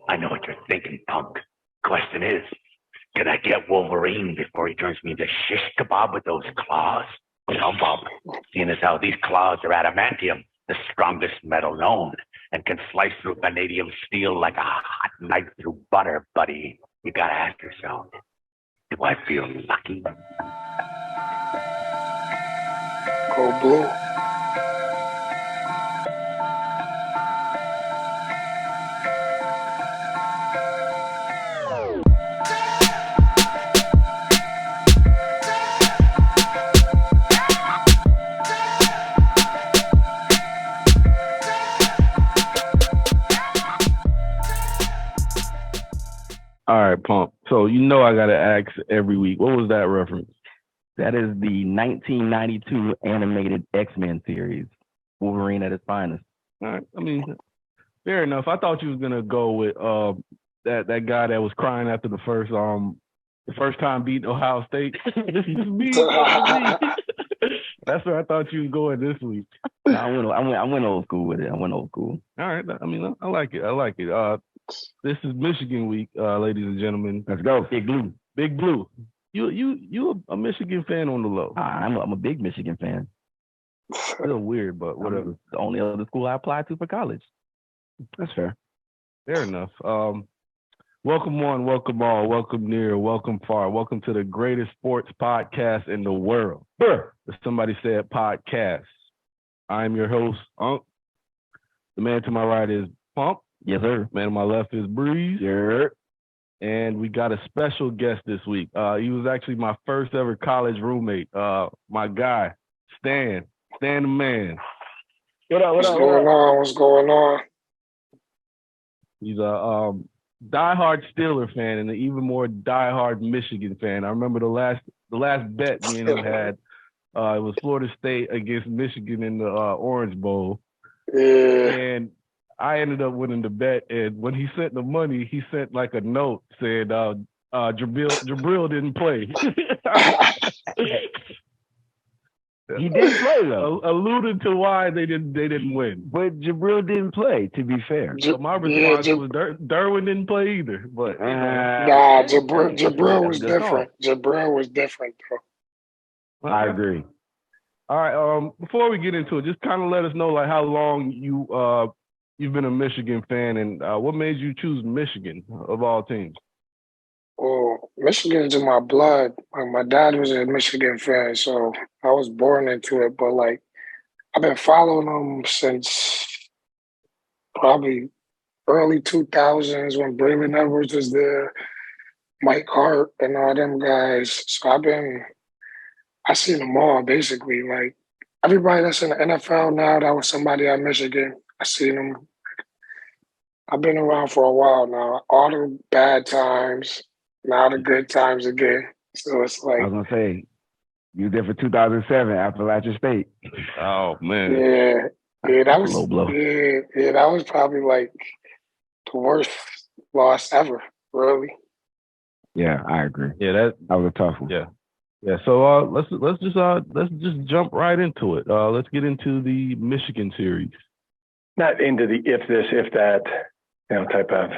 I know what you're thinking, punk. Question is, can I get Wolverine before he turns me into shish kebab with those claws? No, Bob. Seeing as how these claws are adamantium, the strongest metal known, and can slice through vanadium steel like a hot knife through butter, buddy. You gotta ask yourself, do I feel lucky? Go blue. All right, Pump. So you know I gotta ask every week. What was that reference? That is the 1992 animated X-Men series, Wolverine at his finest. All right. I mean, fair enough. I thought you was gonna go with that guy that was crying after the first time beating Ohio State. This is me. That's where I thought you was going this week. No, I went old school with it. I went old school. All right. I mean, I like it. I like it. This is Michigan week, ladies and gentlemen. Let's go, Big Blue. Big Blue. You a Michigan fan on the low? I'm a big Michigan fan. Still weird, but whatever. It's the only other school I applied to for college. That's fair. Fair enough. Welcome one, welcome all, welcome near, welcome far, welcome to the greatest sports podcast in the world. As somebody said, podcast. I'm your host, Unc. The man to my right is Pump. Yes, sir. Man to my left is Breeze. Yeah. And we got a special guest this week. He was actually my first ever college roommate. My guy, Stan. Stan the man. What's going on? What's going on? He's a diehard Steeler fan and an even more diehard Michigan fan. I remember the last bet me and him had. It was Florida State against Michigan in the Orange Bowl. Yeah. And I ended up winning the bet. And when he sent the money, he sent like a note saying Jabril didn't play. He did play though. Alluded to why they didn't win. But Jabril didn't play, to be fair. So my response was Derwin didn't play either. But nah, Jabril was different. Jabril was different though. I agree. All right. Before we get into it, just kind of let us know like how long you've been a Michigan fan and what made you choose Michigan of all teams. Well, Michigan's in my blood. My dad was a Michigan fan, so I was born into it. But like, I've been following them since probably early 2000s when Braylon Edwards was there, Mike Hart, and all them guys. So I seen them all basically. Like everybody that's in the NFL now, that was somebody at Michigan. I seen them. I've been around for a while now. All the bad times. Now the good times again. So it's like I was gonna say, you there for 2007 Appalachian State. Oh man. Yeah, that was low blow. Yeah, that was probably like the worst loss ever, really. Yeah, I agree. Yeah, that was a tough one. Yeah. So let's just jump right into it. Let's get into the Michigan series. Not into the if this, if that, type of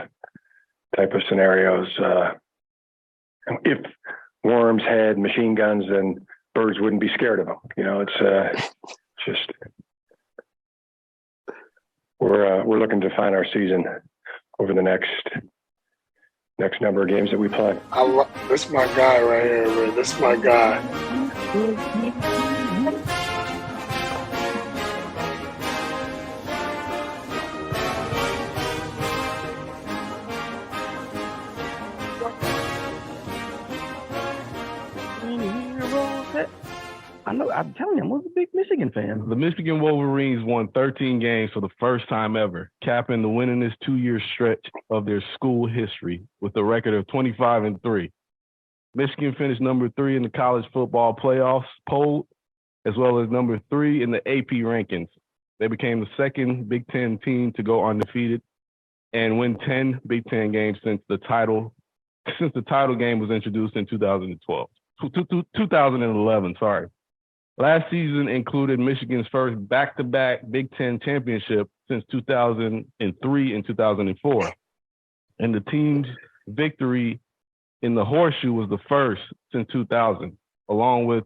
scenarios. If worms had machine guns, then birds wouldn't be scared of them. It's just we're looking to find our season over the next number of games that we play. This is my guy right here, man. This is my guy. I'm telling you, I'm a big Michigan fan. The Michigan Wolverines won 13 games for the first time ever, capping the winningest 2-year stretch of their school history with a record of 25-3. Michigan finished number 3 in the college football playoffs poll, as well as number 3 in the AP rankings. They became the second Big Ten team to go undefeated and win 10 Big Ten games since the title game was introduced in 2011. Sorry. Last season included Michigan's first back-to-back Big Ten championship since 2003 and 2004. And the team's victory in the horseshoe was the first since 2000, along with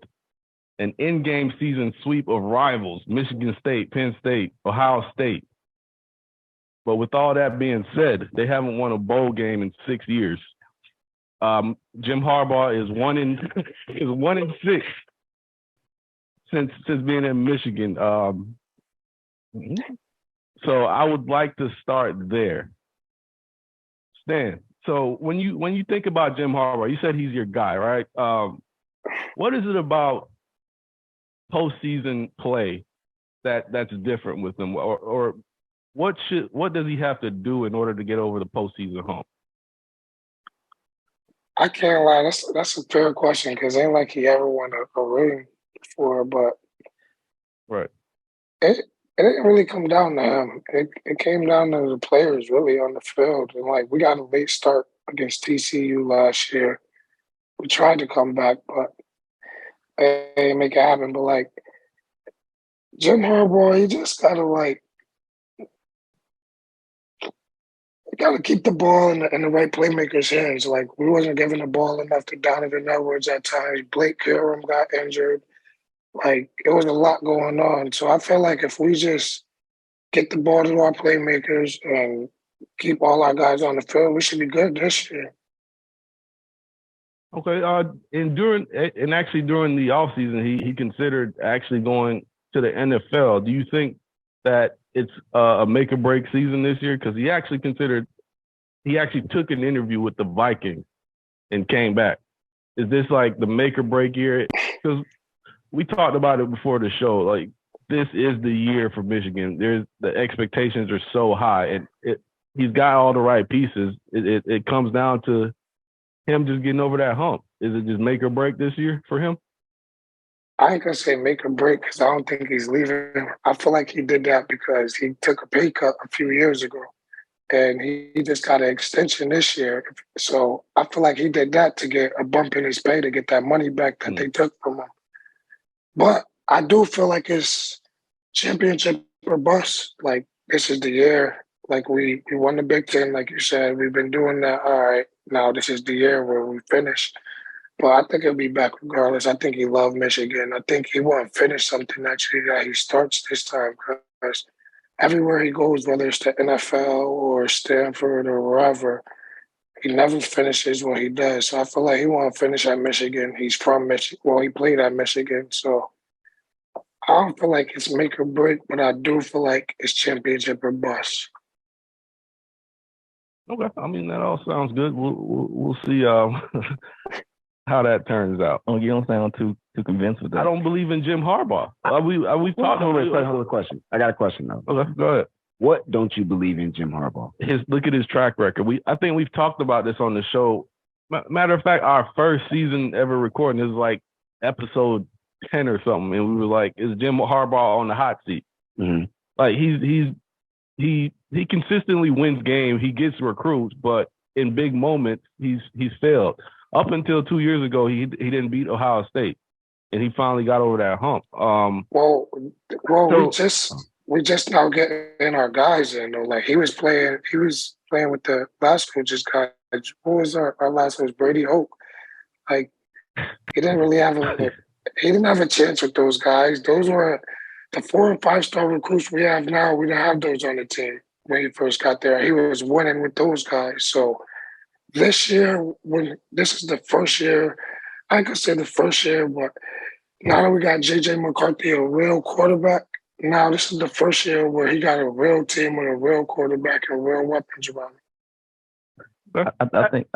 an in-game season sweep of rivals, Michigan State, Penn State, Ohio State. But with all that being said, they haven't won a bowl game in 6 years. Jim Harbaugh is one in 6 since being in Michigan. So I would like to start there. Stan, so when you think about Jim Harbaugh, you said he's your guy, right? What is it about postseason play that's different with him, or what does he have to do in order to get over the postseason hump? I can't lie. That's a fair question because ain't like he ever won a ring before, but Right. it didn't really come down to him. It came down to the players really on the field. And like we got a late start against TCU last year. We tried to come back, but they didn't make it happen. But like Jim Harbaugh, he just gotta keep the ball in the right playmakers' hands. Like we wasn't giving the ball enough to Donovan Edwards at times. Blake Corum got injured. Like it was a lot going on. So I feel like if we just get the ball to our playmakers and keep all our guys on the field, we should be good this year. Okay. During the offseason, he considered actually going to the NFL. Do you think that it's a make or break season this year? Because he actually took an interview with the Vikings and came back. Is this like the make or break year? Because we talked about it before the show. Like this is the year for Michigan. The expectations are so high, and he's got all the right pieces. It comes down to him just getting over that hump. Is it just make or break this year for him? I ain't gonna say make or break because I don't think he's leaving. I feel like he did that because he took a pay cut a few years ago, and he just got an extension this year. So I feel like he did that to get a bump in his pay to get that money back that they took from him. But I do feel like it's championship or bust. Like this is the year. Like we won the Big Ten, like you said. We've been doing that. All right, now this is the year where we finish. But I think he'll be back regardless. I think he loved Michigan. I think he want to finish something actually that he starts this time because everywhere he goes, whether it's the NFL or Stanford or wherever, he never finishes what he does. So I feel like he want to finish at Michigan. He's from Michigan. Well, he played at Michigan. So I don't feel like it's make or break, but I do feel like it's championship or bust. Okay. I mean, that all sounds good. We'll see how that turns out. Oh, you don't sound too convinced with that. I don't believe in Jim Harbaugh. We've talked about it. Hold on, question. I got a question though. Okay, go ahead. What don't you believe in Jim Harbaugh? Look at his track record. I think we've talked about this on the show. Matter of fact, our first season ever recording is like episode 10 or something, and we were like, "Is Jim Harbaugh on the hot seat?" Mm-hmm. Like he consistently wins games. He gets recruits, but in big moments, he's failed. Up until 2 years ago, he didn't beat Ohio State, and he finally got over that hump. We just now getting our guys in though. Like he was playing with the last coach's guys. Who was our last coach? Brady Hoke. Like he didn't really have a chance with those guys. Those were the 4 and 5 star recruits we have now. We didn't have those on the team when he first got there. He was winning with those guys. So this year, when this is the first year, I could say the first year, but now that we got JJ McCarthy, a real quarterback. Now this is the first year where he got a real team with a real quarterback and real weapons around him. I think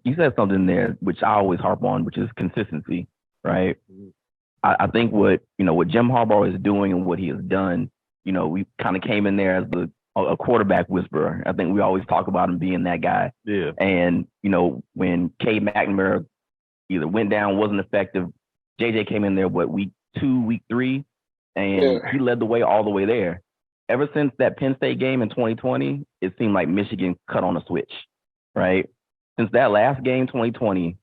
you said something there which I always harp on, which is consistency, right? I think what Jim Harbaugh is doing and what he has done, we kind of came in there as a quarterback whisperer. I think we always talk about him being that guy. Yeah. And when Cade McNamara either went down, wasn't effective, JJ came in there week 2, week 3. And he led the way all the way there. Ever since that Penn State game in 2020, it seemed like Michigan cut on a switch, right? Since that last game, 2020,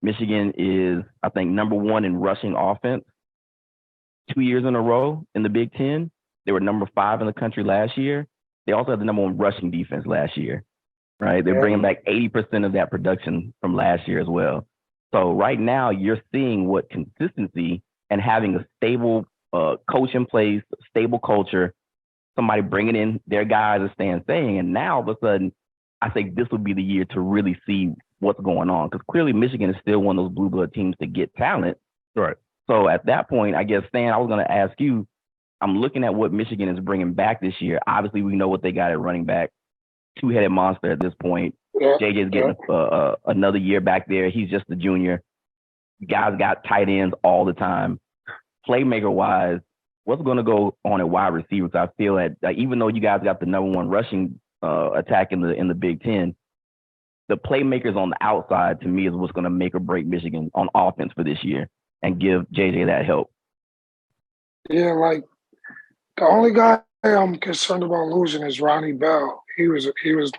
Michigan is, I think, number 1 in rushing offense 2 years in a row in the Big Ten. They were number 5 in the country last year. They also had the number 1 rushing defense last year. right? They're Yeah. bringing back 80% of that production from last year as well. So right now, you're seeing what consistency and having a stable coach in place, stable culture, somebody bringing in their guys to stay and saying, and now all of a sudden, I think this would be the year to really see what's going on, because clearly Michigan is still one of those blue blood teams to get talent. Right. So at that point, I guess, Stan, I was going to ask you, I'm looking at what Michigan is bringing back this year. Obviously, we know what they got at running back, two-headed monster at this point. Yeah. JJ's getting another year back there. He's just a junior. Guys got tight ends all the time. Playmaker-wise, what's going to go on at wide receivers? I feel that even though you guys got the number one rushing attack in the Big Ten, the playmakers on the outside, to me, is what's going to make or break Michigan on offense for this year and give JJ that help. Yeah, like the only guy I'm concerned about losing is Ronnie Bell. He was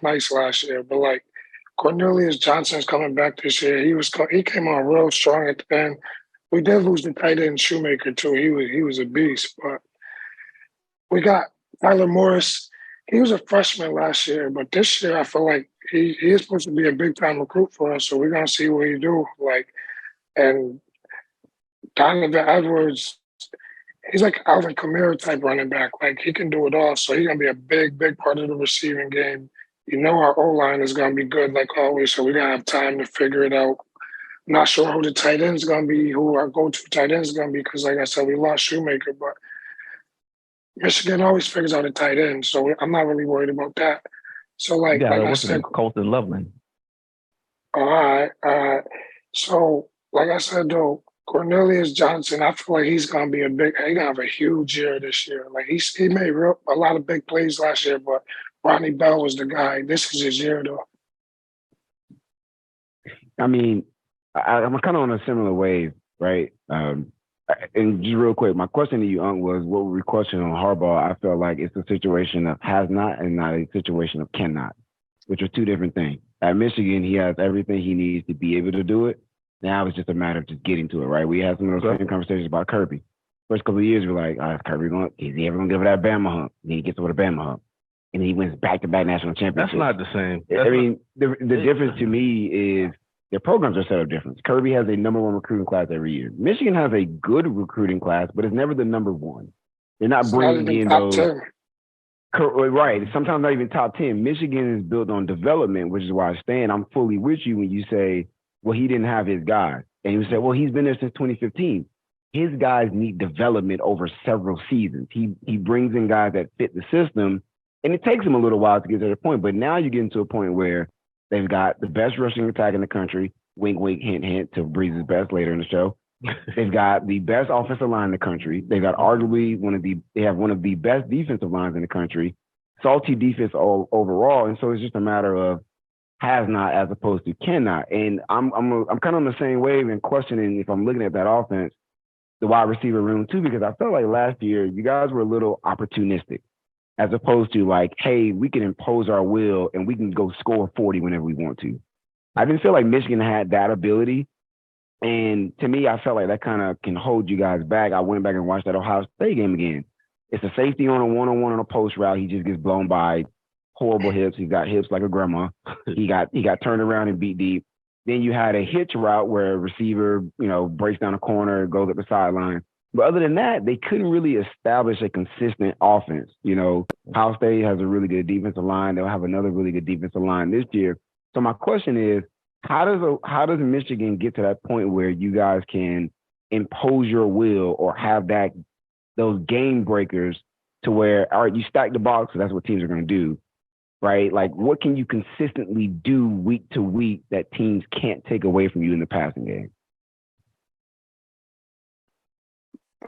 nice last year, but like Cornelius Johnson's coming back this year. He came on real strong at the end. We did lose the tight end Shoemaker too. He was a beast, but we got Tyler Morris. He was a freshman last year, but this year I feel like he is supposed to be a big time recruit for us. So we're gonna see what he do. Like, and Donovan Edwards, he's like Alvin Kamara type running back. Like he can do it all. So he's gonna be a big part of the receiving game. You know our O-line is gonna be good like always, so we're gonna have time to figure it out. I'm not sure who the tight end is gonna be, who our go-to tight end is gonna be, because like I said, we lost Shoemaker, but Michigan always figures out a tight end, so I'm not really worried about that. So like I said, Colton Loveland. all right. So like I said though, Cornelius Johnson, I feel like he's gonna have a huge year this year. Like he made a lot of big plays last year, but Ronnie Bell was the guy. This is his year though. I mean, I'm kind of on a similar wave, right? And just real quick, my question to you, Unc, was what we question on Harbaugh. I felt like it's a situation of has not and not a situation of cannot, which are two different things. At Michigan, he has everything he needs to be able to do it. Now it's just a matter of just getting to it, right? We had some of those same conversations about Kirby. First couple of years, we're like, is Kirby is he ever going to give it that Bama hump? And he gets over the Bama hump. And he wins back-to-back national championships. That's not the same. The difference to me is their programs are set up different. Kirby has a number one recruiting class every year. Michigan has a good recruiting class, but it's never the number one. They're not bringing in those. 10. Right. Sometimes not even top 10. Michigan is built on development, which is why I'm fully with you when you say, well, he didn't have his guys. And you say, well, he's been there since 2015. His guys need development over several seasons. He brings in guys that fit the system, and it takes him a little while to get to the point. But now you get to a point where they've got the best rushing attack in the country. Wink, wink, hint, hint to Breeze's best later in the show. They've got the best offensive line in the country. They've got arguably they have one of the best defensive lines in the country. Salty defense overall. And so it's just a matter of has not as opposed to cannot. And I'm kind of on the same wave and questioning if I'm looking at that offense, the wide receiver room too, because I felt like last year you guys were a little opportunistic as opposed to like, hey, we can impose our will and we can go score 40 whenever we want to. I didn't feel like Michigan had that ability. And to me, I felt like that kind of can hold you guys back. I went back and watched that Ohio State game again. It's a safety on a one-on-one on a post route. He just gets blown by horrible hips. He's got hips like a grandma. He got turned around and beat deep. Then you had a hitch route where a receiver, breaks down a corner, goes up the sideline. But other than that, they couldn't really establish a consistent offense. Ohio State has a really good defensive line. They'll have another really good defensive line this year. So my question is, how does Michigan get to that point where you guys can impose your will or have those game breakers to where, all right, you stack the box, so that's what teams are going to do, right? Like, what can you consistently do week to week that teams can't take away from you in the passing game?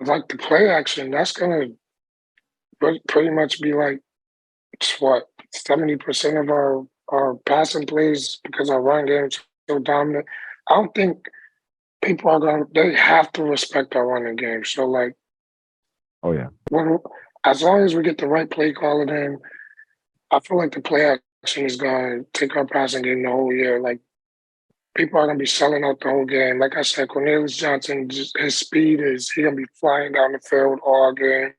Like the play action, that's going to pretty much be like, 70% of our passing plays, because our run game is so dominant. I don't think people they have to respect our running game. So, like, oh, yeah. As long as we get the right play calling in, I feel like the play action is going to take our passing game the whole year. Like, people are going to be selling out the whole game. Like I said, Cornelius Johnson, his speed he's going to be flying down the field all game.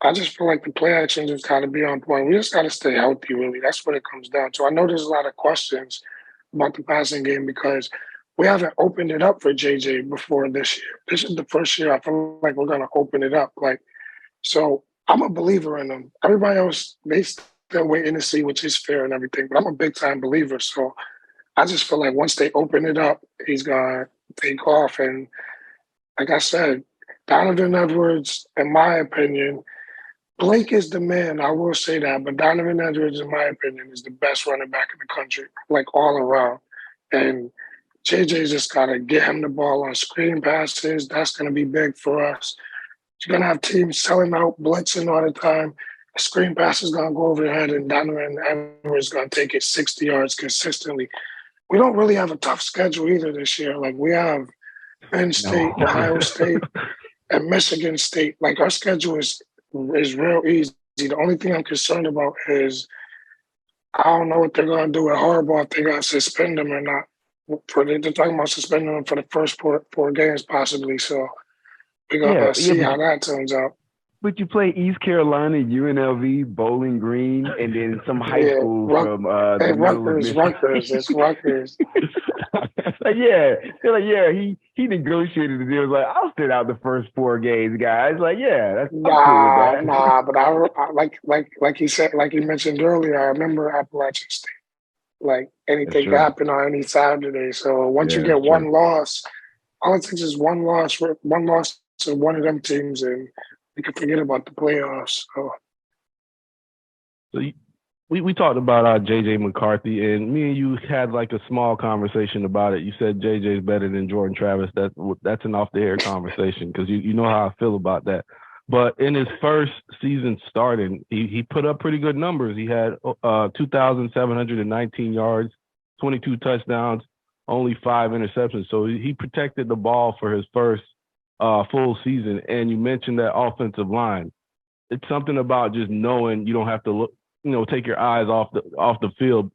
I just feel like the play action just got to be on point. We just got to stay healthy, really. That's what it comes down to. I know there's a lot of questions about the passing game because we haven't opened it up for JJ before this year. This is the first year I feel like we're going to open it up. Like, so I'm a believer in him. Everybody else, they still waiting to see, which is fair and everything, but I'm a big time believer. So I just feel like once they open it up, he's going to take off. And like I said, Donovan Edwards, in my opinion, Blake is the man, I will say that, but Donovan Edwards, in my opinion, is the best running back in the country, like all around. And JJ's just got to get him the ball on screen passes. That's going to be big for us. You're going to have teams selling out, blitzing all the time. A screen pass is going to go over your head, and Donovan Edwards is going to take it 60 yards consistently. We don't really have a tough schedule either this year. Like, we have Penn State, Ohio State, and Michigan State. Like, our schedule is real easy. The only thing I'm concerned about is I don't know what they're going to do with Harbaugh, if they're going to suspend him or not. They're talking about suspending him for the first four games possibly. So we're going to see how that turns out. But you play East Carolina, UNLV, Bowling Green, and then some high school from the middle of Michigan. It's Rutgers. Like, they're like, he negotiated the deal. Like, I'll sit out the first 4 games, guys. Like, that's cool with that. But I like he said, like he mentioned earlier, I remember Appalachian State. Like, anything can happen on any Saturday. So once you get one loss, all it takes is one loss to one of them teams, and you can forget about the playoffs. So we talked about JJ McCarthy, and me and you had like a small conversation about it. You said JJ's better than Jordan Travis. That's an off the air conversation because you know how I feel about that. But in his first season starting, he put up pretty good numbers. He had 2,719 yards, 22 touchdowns, only 5 interceptions. So he protected the ball for his first full season. And you mentioned that offensive line. It's something about just knowing you don't have to look, take your eyes off the field,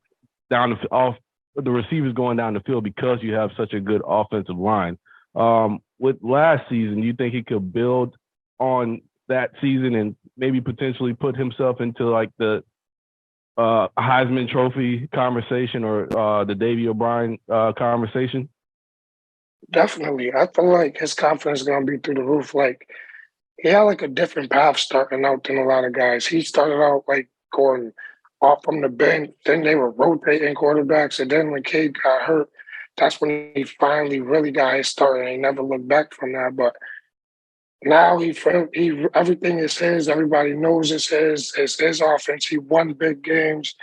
off the receivers going down the field because you have such a good offensive line. With last season, do you think he could build on that season and maybe potentially put himself into like the Heisman Trophy conversation or the Davey O'Brien conversation? Definitely. I feel like his confidence is going to be through the roof. Like, he had like a different path starting out than a lot of guys. He started out like going off from the bench. Then they were rotating quarterbacks. And then when Cade got hurt, that's when he finally really got his start, and he never looked back from that. But now he everything is his. Everybody knows it's his. It's his offense. He won big games.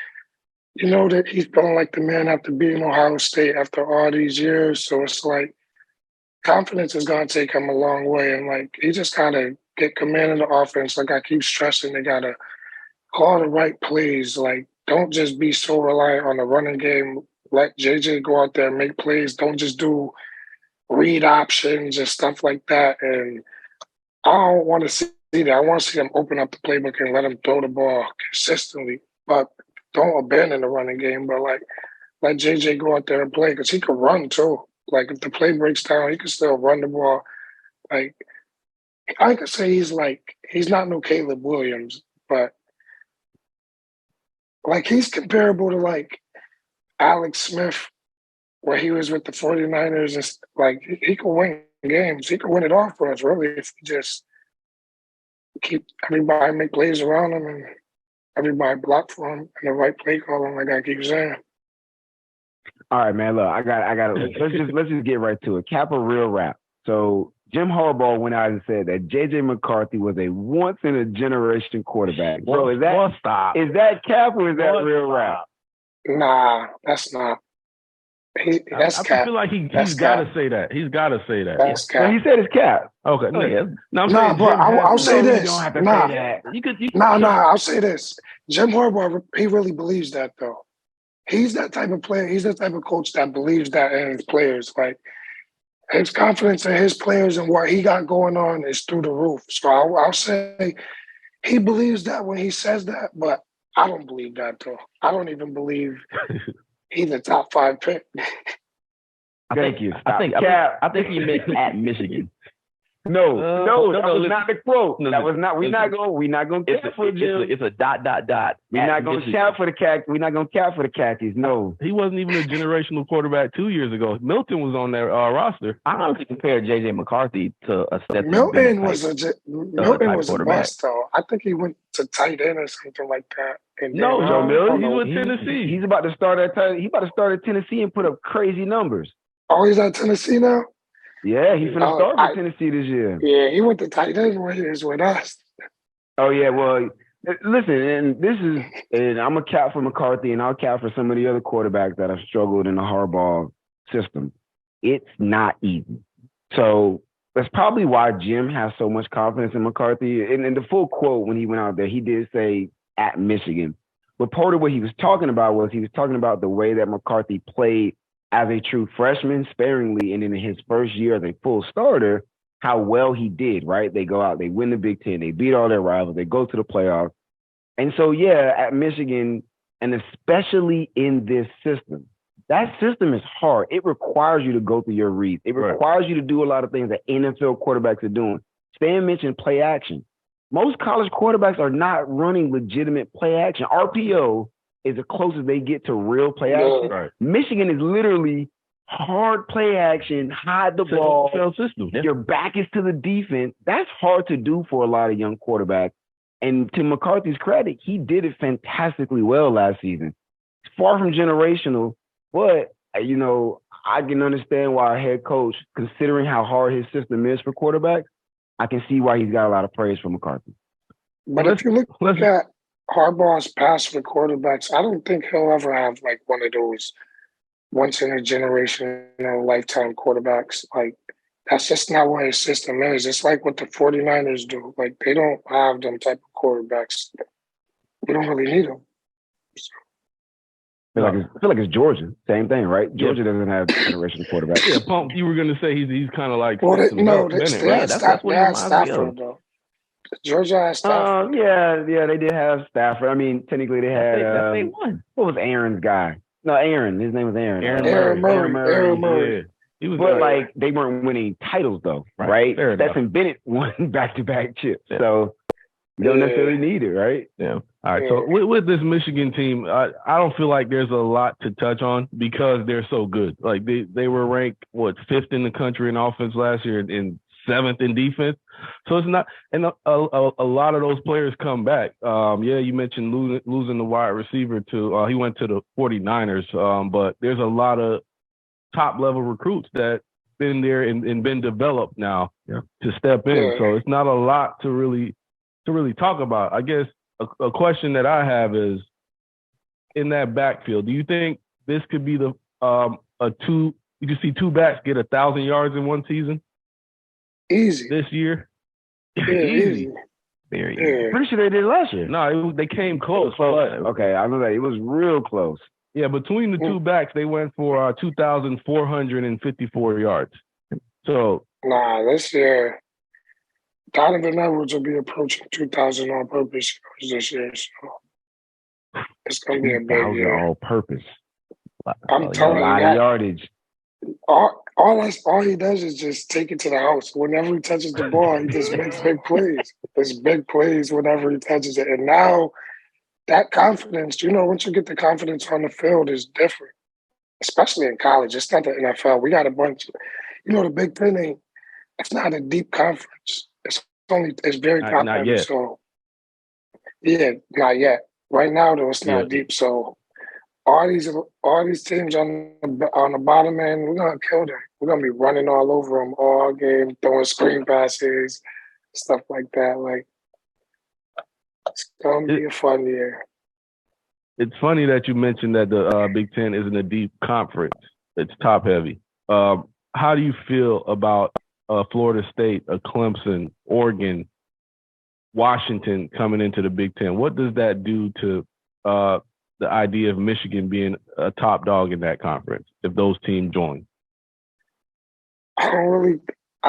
You know that he's feeling like the man after beating Ohio State after all these years. So it's like confidence is going to take him a long way. And like, he just got to get command of the offense. Like I keep stressing, they got to call the right plays. Like, don't just be so reliant on the running game. Let JJ go out there and make plays. Don't just do read options and stuff like that. And I don't want to see that. I want to see them open up the playbook and let him throw the ball consistently. But don't abandon the running game. But like, let JJ go out there and play because he can run too. Like, if the play breaks down, he can still run the ball. Like, I could say he's not no Caleb Williams, but like, he's comparable to like Alex Smith, where he was with the 49ers. And like, he can win games. He can win it all for us, really, if we just keep everybody make plays around him and everybody block for him and the right play calling, like I keep saying. All right, man. Look, I got. Let's just get right to it. Cap a real rap. So Jim Harbaugh went out and said that JJ McCarthy was a once in a generation quarterback. So is that cap or is that real rap? Nah, that's not. That's I cap. feel like he's got to say that. He's got to say that. That's cap. So he said it's cap. Okay. No, I'm saying but I'll say this. You don't have to nah, say that. You could. I'll say this. Jim Harbaugh, he really believes that, though. He's that type of player. He's the type of coach that believes that in his players. Like, his confidence in his players and what he got going on is through the roof. So I'll say he believes that when he says that, but I don't believe that, though. I don't even believe he's a top 5 pick. I think he meant at Michigan. No, that was listen. not the quote. No, that was not. We're not going to cap for Jim. It's a dot. We're not going to cap for the Khakis. We're not going to cap for the Khakis. No, He wasn't even a generational quarterback 2 years ago. Milton was on their roster. I honestly compare JJ McCarthy to a Stetson Milton Bennett was a bust though. I think he went to tight end or something like that. And No, then, Joe Milton, he's know. with Tennessee. He's about to start at Tennessee and put up crazy numbers. Oh, he's at Tennessee now? Yeah, he's going to start with Tennessee this year. Yeah, he went to tight end when he was with us. Oh yeah, well, listen, and I'm a cap for McCarthy, and I'll cap for some of the other quarterbacks that have struggled in the Harbaugh system. It's not easy. So that's probably why Jim has so much confidence in McCarthy. And the full quote when he went out there, he did say at Michigan. But part of what he was talking about the way that McCarthy played as a true freshman sparingly, and then in his first year as a full starter, how well he did, right? They go out, they win the Big Ten, they beat all their rivals, they go to the playoffs. And so, yeah, at Michigan, and especially in this system, that system is hard. It requires you to go through your reads. It requires you to do a lot of things that NFL quarterbacks are doing. Stan mentioned play action. Most college quarterbacks are not running legitimate play action. RPO is the closest they get to real play action. Right. Michigan is literally hard play action, hide the ball. System. Yeah. Your back is to the defense. That's hard to do for a lot of young quarterbacks. And to McCarthy's credit, he did it fantastically well last season. It's far from generational, but, you know, I can understand why a head coach, considering how hard his system is for quarterbacks, I can see why he's got a lot of praise for McCarthy. But if you look at Harbaugh's past for quarterbacks, I don't think he'll ever have like one of those once in a generation, lifetime quarterbacks. Like, that's just not what his system is. It's like what the 49ers do. Like, they don't have them type of quarterbacks. We don't really need them. I feel like it's Georgia. Same thing, right? Georgia doesn't have generational quarterbacks. Yeah, Pump, you were going to say he's kind of like that's Stafford, though. Georgia has Stafford. Yeah, they did have Stafford. I mean, technically they had they won. What was Aaron's guy? No, Aaron. His name was Aaron. Aaron Murray. Yeah. He was but like they weren't winning titles though, right? Stetson Bennett won back-to-back chips, so you don't necessarily need it, right? Yeah. All right. So with this Michigan team, I don't feel like there's a lot to touch on because they're so good. Like they were ranked fifth in the country in offense last year and seventh in defense. So it's not, and a lot of those players come back. You mentioned losing the wide receiver to he went to the 49ers. But there's a lot of top level recruits that been there and been developed now to step in. So it's not a lot to really talk about. I guess a question that I have is, in that backfield, do you think this could be you can see two backs get 1,000 yards in one season? Easy. This year? Yeah, easy. Very easy. Pretty sure they did last year. No, they came close. Okay, I know that. It was real close. Yeah, between the two backs, they went for 2,454 yards. So this year, Donovan Edwards will be approaching 2,000 all-purpose yards this year. So it's going to be a big year. All-purpose. I'm telling you, a lot of yardage. All he does is just take it to the house. Whenever he touches the ball, he just makes big plays. There's big plays whenever he touches it. And now that confidence, once you get the confidence on the field, is different, especially in college. It's not the NFL. We got a bunch. The Big Ten it's not a deep conference. It's very competitive. Not yet. So yeah, not yet. Right now though, it's not deep. So all these teams on the bottom end, we're gonna kill them. We're gonna be running all over them all game, throwing screen passes, stuff like that. Like, it's gonna be a fun year. It's funny that you mentioned that the Big Ten isn't a deep conference. It's top heavy. How do you feel about Florida State, Clemson, Oregon, Washington coming into the Big Ten? What does that do to the idea of Michigan being a top dog in that conference if those teams join? I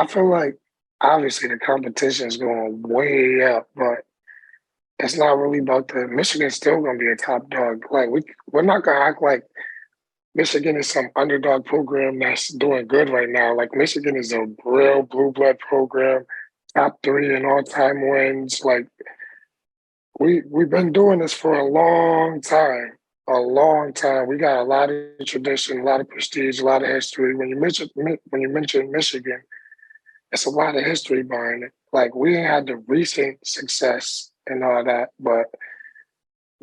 feel like obviously the competition is going way up, but it's not really about Michigan's still going to be a top dog. Like, we're not going to act like Michigan is some underdog program that's doing good right now. Like Michigan is a real blue blood program, top 3 in all time wins. Like we've been doing this for a long time, a long time. We got a lot of tradition, a lot of prestige, a lot of history. When you mention Michigan, it's a lot of history behind it. Like we ain't had the recent success and all that, but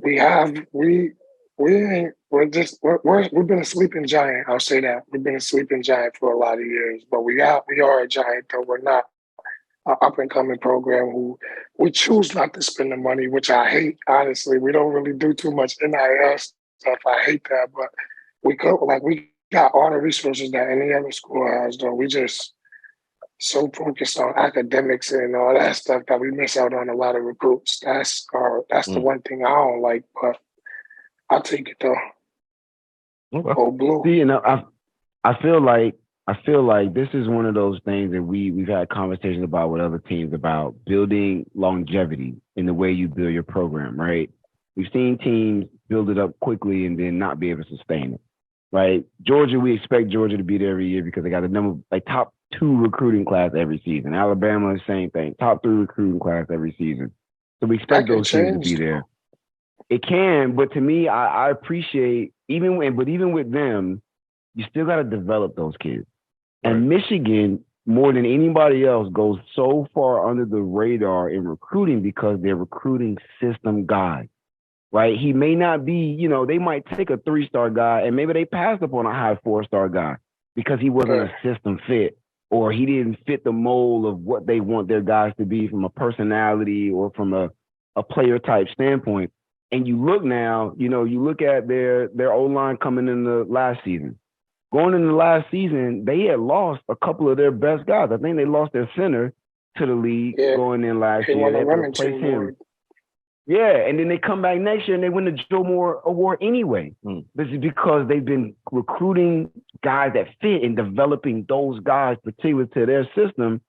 we have we ain't we've been a sleeping giant. I'll say that we've been a sleeping giant for a lot of years, but we are a giant though. We're not an up and coming program who we choose not to spend the money, which I hate. Honestly, we don't really do too much NIL stuff. I hate that, but we got all the resources that any other school has. Though we just so focused on academics and all that stuff that we miss out on a lot of recruits. That's the one thing I don't like, but I'll take it though. Okay. Go blue. See, I feel like this is one of those things that we've had conversations about with other teams about building longevity in the way you build your program, right? We've seen teams build it up quickly and then not be able to sustain it, right? Georgia, we expect Georgia to be there every year because they got top 2 recruiting class every season. Alabama, the same thing, top 3 recruiting class every season. So we expect those teams to be there. It can, but to me, I appreciate even with them, you still got to develop those kids. Right. And Michigan, more than anybody else, goes so far under the radar in recruiting because they're recruiting system guys, right? He may not be, they might take a 3-star guy and maybe they passed up on a high 4-star guy because he wasn't a system fit or he didn't fit the mold of what they want their guys to be from a personality or from a player type standpoint. And you look now, you look at their O-line coming in the last season. Going into last season, they had lost a couple of their best guys. I think they lost their center to the league going in last year. They replaced him. Yeah, and then they come back next year and they win the Joe Moore Award anyway. This is because they've been recruiting guys that fit and developing those guys particular to their system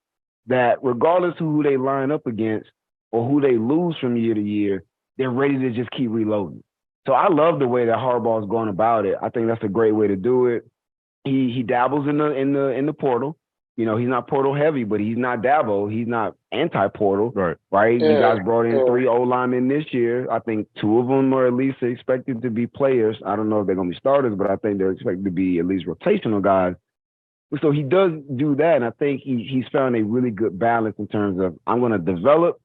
that regardless of who they line up against or who they lose from year to year, they're ready to just keep reloading. So I love the way that Harbaugh's going about it. I think that's a great way to do it. He dabbles in the portal. He's not portal heavy, but he's not Dabo. He's not anti-portal, right? You guys brought in 3 O-linemen this year. I think 2 of them are at least expected to be players. I don't know if they're going to be starters, but I think they're expected to be at least rotational guys. So he does do that, and I think he's found a really good balance in terms of I'm going to develop,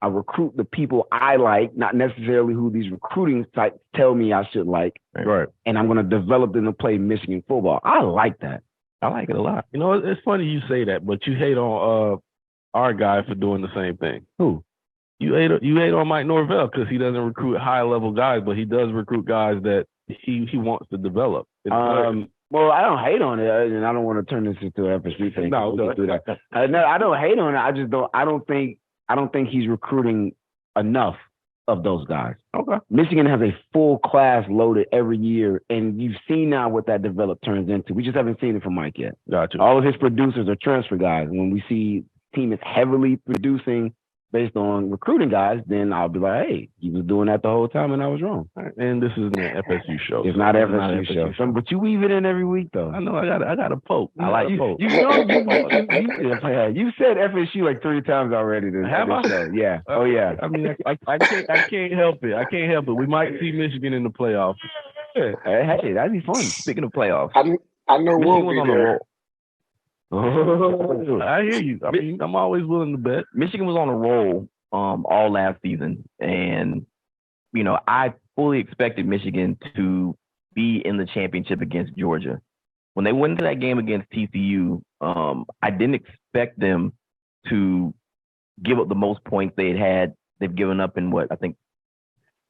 I recruit the people I like, not necessarily who these recruiting sites tell me I should like. Right. And I'm going to develop them to play Michigan football. I like that. I like it a lot. It's funny you say that, but you hate on our guy for doing the same thing. Who? You hate on Mike Norvell because he doesn't recruit high-level guys, but he does recruit guys that he wants to develop. Well, I don't hate on it, and I don't want to turn this into an FSU thing. No, don't do that. No, I don't hate on it. I just don't. I don't think he's recruiting enough of those guys. Okay. Michigan has a full class loaded every year, and you've seen now what that develop turns into. We just haven't seen it from Mike yet. Gotcha. All of his producers are transfer guys. When we see team is heavily producing based on recruiting guys, then I'll be like, hey, he was doing that the whole time and I was wrong. And this isn't an FSU show. It's not FSU show. But you weave it in every week though. I know I got a poke. I like poke. You said FSU like 3 times already this show. Yeah. Oh yeah. I mean I can't help it. I can't help it. We might see Michigan in the playoffs. Hey, that'd be fun. Speaking of playoffs. I know we'll be there. I hear you. I mean, I'm always willing to bet. Michigan was on a roll all last season, and I fully expected Michigan to be in the championship against Georgia. When they went into that game against TCU, I didn't expect them to give up the most points they've given up in what I think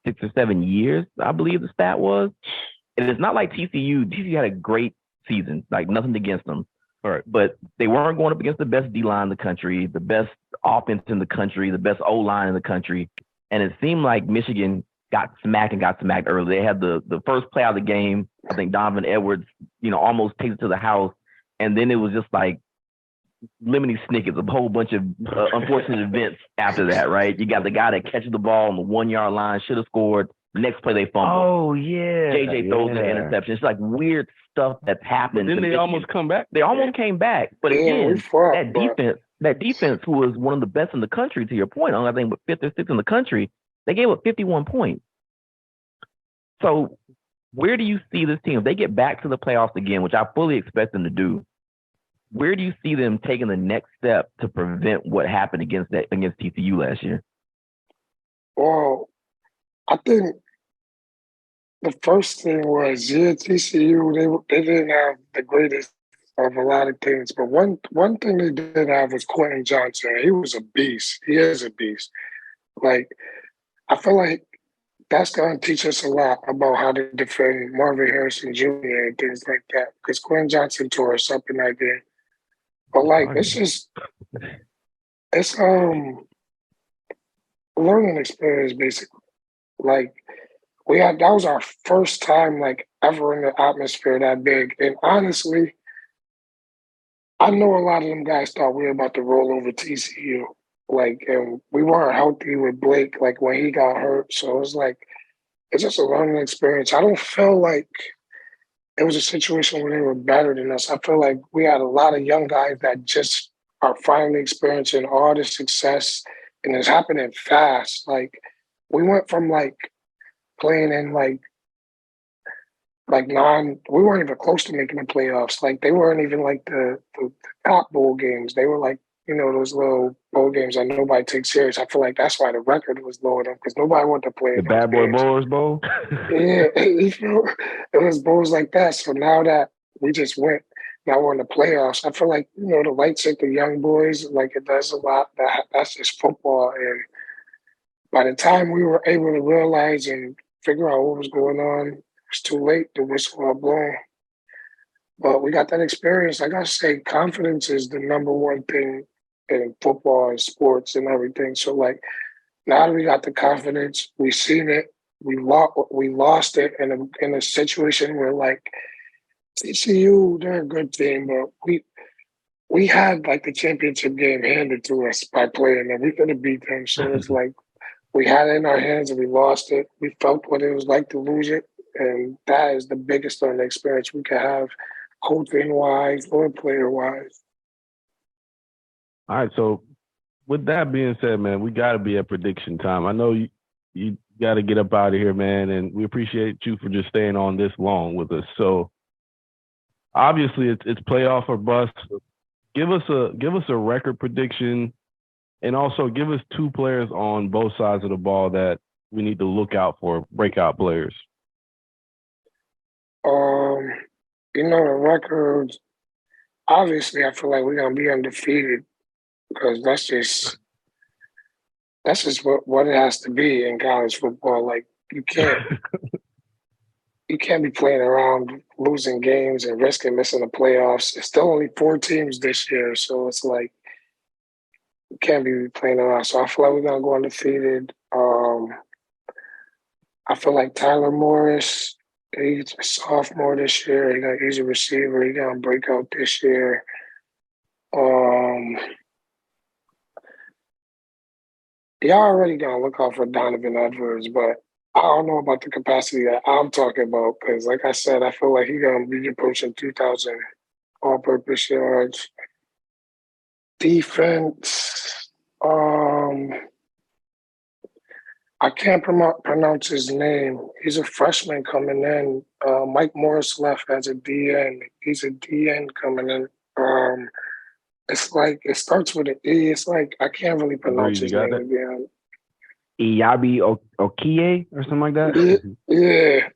6 or 7 years, I believe the stat was. And it's not like TCU. TCU had a great season, like nothing against them. All right. But they weren't going up against the best D-line in the country, the best offense in the country, the best O-line in the country. And it seemed like Michigan got smacked early. They had the first play out of the game. I think Donovan Edwards, almost takes it to the house. And then it was just like lemony snickets, a whole bunch of unfortunate events after that, right? You got the guy that catches the ball on the 1-yard line, should have scored. Next play they fumble. Oh yeah. JJ throws an interception. It's like weird stuff that's happened. Didn't they almost come back? They almost came back, but again, fought, that defense, who was one of the best in the country, to your point, I think, but 5th or 6th in the country, they gave up 51 points. So, where do you see this team if they get back to the playoffs again, which I fully expect them to do? Where do you see them taking the next step to prevent what happened against TCU last year? Well, I think the first thing was, TCU, they didn't have the greatest of a lot of things, but one thing they did have was Quentin Johnson. He was a beast. He is a beast. Like, I feel like that's going to teach us a lot about how to defend Marvin Harrison Jr. and things like that, because Quentin Johnson tore us up in that game. But like, it's learning experience basically. Like, that was our first time like ever in the atmosphere that big. And honestly, I know a lot of them guys thought we were about to roll over TCU. Like, and we weren't healthy with Blake, like when he got hurt. So it was like, it's just a learning experience. I don't feel like it was a situation where they were better than us. I feel like we had a lot of young guys that just are finally experiencing all the success, and it's happening fast. Like, we went from like playing in we weren't even close to making the playoffs. Like, they weren't even like the top bowl games. They were like, those little bowl games that nobody takes serious. I feel like that's why the record was lower than, because nobody wanted to play the Bad Boy Bowlers Bowl. Yeah, it was bowls like that. So now that we just went, now we're in the playoffs. I feel like the lights hit the young boys like it does a lot. That's just football. And by the time we were able to realize and figure out what was going on, it's too late. The whistle had blown. But we got that experience. I gotta say, confidence is the number one thing in football and sports and everything. So like, now that we got the confidence, we seen it, we lost it in a situation where like TCU, they're a good team, but we had like the championship game handed to us by playing them. We could have beat them. So it's like, we had it in our hands and we lost it. We felt what it was like to lose it. And that is the biggest learning experience we could have, coaching-wise or player-wise. All right, so with that being said, man, we got to be at prediction time. I know you got to get up out of here, man, and we appreciate you for just staying on this long with us. So obviously it's playoff or bust. Give us a record prediction, and also give us 2 players on both sides of the ball that we need to look out for, breakout players. The records, obviously I feel like we're gonna be undefeated, because that's just what it has to be in college football. Like, you can't be playing around losing games and risking missing the playoffs. It's still only 4 teams this year, so it's like you can't be playing around. So I feel like we're gonna go undefeated. I feel like Tyler Morris, he's a sophomore this year. He's a receiver. He's gonna break out this year. Y'all already gonna look out for Donovan Edwards, but I don't know about the capacity that I'm talking about, because, like I said, I feel like he's gonna be approaching 2,000 all-purpose yards. Defense, I can't pronounce his name. He's a freshman coming in. Mike Morris left as a DN. He's a DN coming in. It's like, it starts with an E. It's like, I can't really pronounce his name again. Iyabi Okie or something like that? Yeah.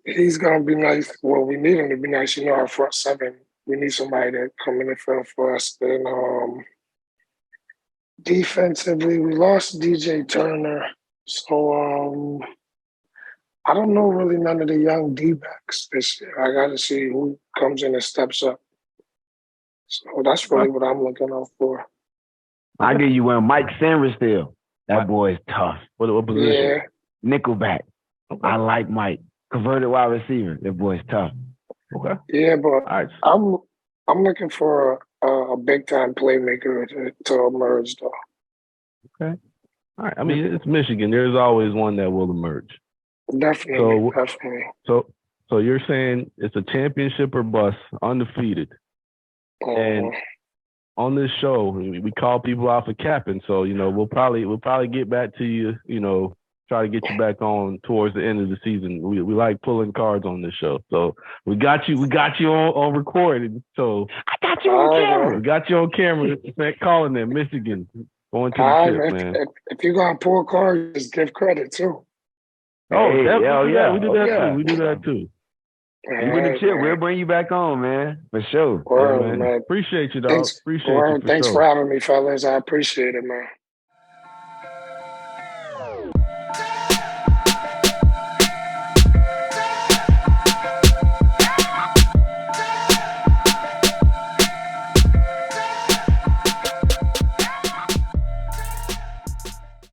He's going to be nice. Well, we need him to be nice. Our front 7, we need somebody to come in and fill for us. Then defensively, we lost DJ Turner. So I don't know really none of the young D-backs this year. I got to see who comes in and steps up. So that's really what I'm looking out for. I'll give you one. Mike Sanders-Still. That boy is tough. What position? Yeah. Nickelback. Okay. I like Mike. Converted wide receiver. That boy's tough. Okay. Yeah, but right. I'm looking for a big-time playmaker to emerge, though. Okay. All right. I mean, it's Michigan. There's always one that will emerge. Definitely, So, definitely. so you're saying it's a championship or bust, undefeated. And on this show, we call people out for capping. So, we'll probably get back to you, try to get you back on towards the end of the season. We like pulling cards on this show. So we got you on recording. So I got you on camera. We got you on camera calling them Michigan. Going to the chip, man. If you're gonna pull cards, just give credit too. Oh, Hey, definitely. We do that yeah. too. We do that too. You win the chip, we'll bring you back on, man. For sure. Word, man. Appreciate you, dog. Thanks, Appreciate you. Thanks for having me, fellas. I appreciate it, man.